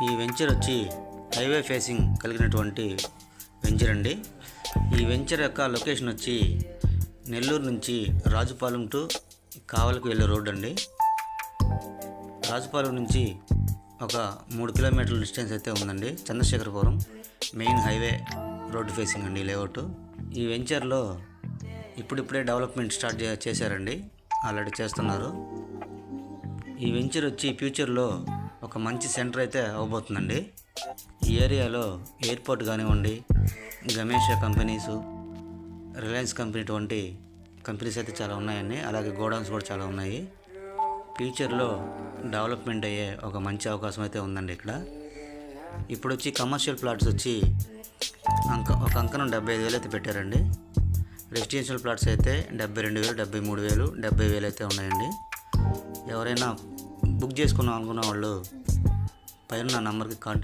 ఈ వెంచర్ వచ్చి highway facing కలిగినటువంటి వెంచర్ అండి. ఈ వెంచర్ యొక్క లొకేషన్ వచ్చి నెల్లూరు నుంచి రాజుపాలెం టు కావలికి వెళ్ళే రోడ్ అండి. రాజుపాలెం నుంచి ఒక 3 కిలోమీటర్ల డిస్టెన్స్ అయితే ఉందండి. Chandrasekharapuram main highway road facing అండి లేఅవుట్. ఈ వెంచర్లో ఇప్పుడిప్పుడే డెవలప్మెంట్ స్టార్ట్ చేశారండి, ఆల్రెడీ చేస్తున్నారు. ఈ వెంచర్ వచ్చి ఫ్యూచర్లో ఒక మంచి సెంటర్ అయితే అవ్వబోతుందండి. ఈ ఏరియాలో ఎయిర్పోర్ట్ కానివ్వండి, గమేషా కంపెనీసు, రిలయన్స్ కంపెనీ వంటి కంపెనీస్ అయితే చాలా ఉన్నాయండి. అలాగే గోడౌన్స్ కూడా చాలా ఉన్నాయి. ఫ్యూచర్లో డెవలప్మెంట్ అయ్యే ఒక మంచి అవకాశం అయితే ఉందండి ఇక్కడ. ఇప్పుడు వచ్చి కమర్షియల్ ప్లాట్స్ వచ్చి ఒక అంకనం 75,000 అయితే పెట్టారండి. రెసిడెన్షియల్ ప్లాట్స్ అయితే 72,000, 73,000, 70,000 అయితే ఉన్నాయండి. ఎవరైనా బుక్ చేసుకున్నాం అనుకున్న వాళ్ళు పైన నా నంబర్కి కాంటాక్ట్